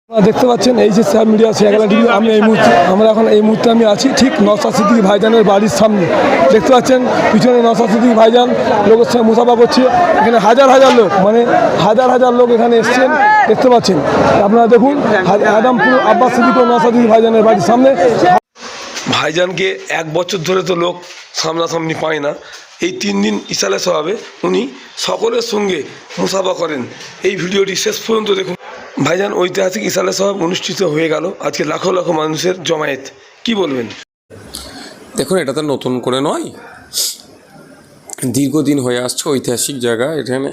দেখতে পাচ্ছেন এই যে স্যার মিডিয়া শেয়ারগালা টিভি। আমরা এখন এই মুহূর্তে আমি আছি ঠিক নওশাদ সিদ্দিকী ভাইজানের বাড়ির সামনে। দেখতে পাচ্ছেন পিছনে নওশাদ সিদ্দিকী ভাইজান লোকের সঙ্গে মুসাফা করছে। এখানে হাজার হাজার লোক, মানে হাজার হাজার লোক এখানে এসছেন। দেখতে পাচ্ছেন আপনারা দেখুন আদমপুর আব্বাস সিদ্দিক ও নওশাদ সিদ্দিকী ভাইজানের বাড়ির সামনে। ভাইজানকে 1 বছর ধরে তো লোক সামনাসামনি পায় না। এই 3 দিন ইসালে সহাবে উনি সকলের সঙ্গে মুসাফা করেন। এই ভিডিওটি শেষ পর্যন্ত দেখুন। ভাইজান ঐতিহাসিক ইসালে সহাব অনুষ্ঠিত হয়ে গেল, আজকে লাখো লাখো মানুষের জমায়েত। কি বলবেন? দেখুন, এটা তো নতুন করে নয়, দীর্ঘদিন হয়ে আসছে ঐতিহাসিক জায়গা। এখানে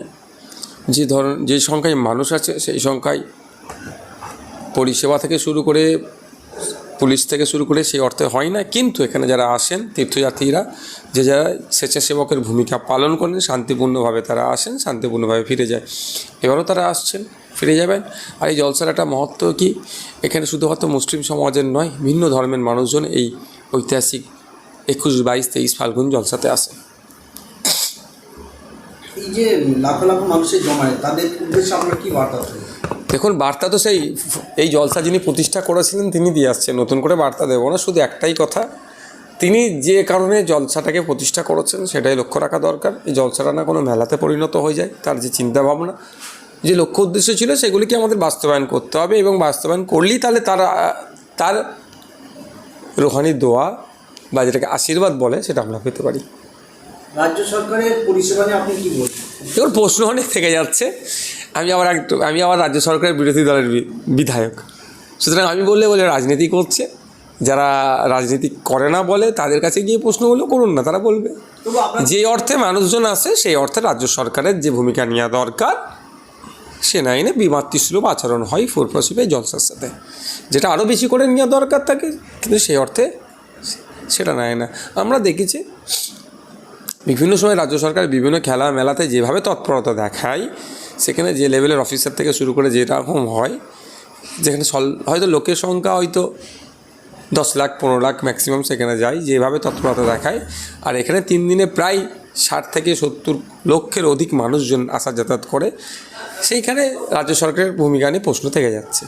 যে সংখ্যায় মানুষ আছে সেই সংখ্যায় পরিষেবা থেকে শুরু করে পুলিশ থেকে শুরু করে সেই অর্থে হয় না। কিন্তু এখানে যারা আসেন তীর্থযাত্রীরা, যারা স্বেচ্ছাসেবকের ভূমিকা পালন করেন, শান্তিপূর্ণভাবে তারা আসেন, শান্তিপূর্ণভাবে ফিরে যায়। এবারও তারা আসছেন, ফিরে যাবেন। আর এই জলসার একটা মহত্ব কি, এখানে শুধুমাত্র মুসলিম সমাজের নয়, ভিন্ন ধর্মের মানুষজন এই ঐতিহাসিক 21, 22, 23 ফাল্গুন জলসাতে আসে। এই যে লাখো লাখো মানুষের জমায়েত, তাদের উদ্দেশ্যে আমরা কী বার্তা দেব? দেখুন, বার্তা তো এই জলসা যিনি প্রতিষ্ঠা করেছিলেন তিনি দিয়ে আসছেন, নতুন করে বার্তা দেবো না। শুধু একটাই কথা, তিনি যে কারণে জলসাটাকে প্রতিষ্ঠা করেছেন সেটাই লক্ষ্য রাখা দরকার। এই জলসাটা না কোনো মেলাতে পরিণত হয়ে যায়। তার যে চিন্তাভাবনা, যে লক্ষ্য উদ্দেশ্য ছিল, সেগুলিকে আমাদের বাস্তবায়ন করতে হবে, এবং বাস্তবায়ন করলেই তাহলে তার রুহানি দোয়া বা যেটাকে আশীর্বাদ বলে সেটা আমরা পেতে পারি। রাজ্য সরকারের পরিষেবা নিয়ে আপনি কী বলছেন? এবার প্রশ্ন অনেক থেকে যাচ্ছে। আমি আবার রাজ্য সরকারের বিরোধী দলের বিধায়ক, সুতরাং আমি বলে রাজনীতি করছে। যারা রাজনীতি করে না বলে তাদের কাছে গিয়ে প্রশ্নগুলো করুন না, তারা বলবে। যে অর্থে মানুষজন আসে সেই অর্থে রাজ্য সরকারের যে ভূমিকা নেওয়া দরকার, সে আইনে বিমাতৃসুলভ আচরণ হয় ফোরপ্রসিপে জলসার সাথে, যেটা আরও বেশি করে নেওয়া দরকার থাকে, কিন্তু সেই অর্থে সেটা নেয় না। আমরা দেখেছি বিভিন্ন সময় রাজ্য সরকার বিভিন্ন খেলা মেলাতে যেভাবে তৎপরতা দেখায়, সেখানে যে লেভেলের অফিসার থেকে শুরু করে যেরকম হয়, যেখানে হয়তো লোকের সংখ্যা হয়তো 10 লাখ 15 লাখ ম্যাক্সিমাম সেখানে যায়, যেভাবে তৎপরতা দেখায়। আর এখানে 3 দিনে প্রায় 60 থেকে 70 লক্ষের অধিক মানুষজন আসা যাতায়াত করে, সেইখানে রাজ্য সরকারের ভূমিকা নিয়ে প্রশ্ন থেকে যাচ্ছে।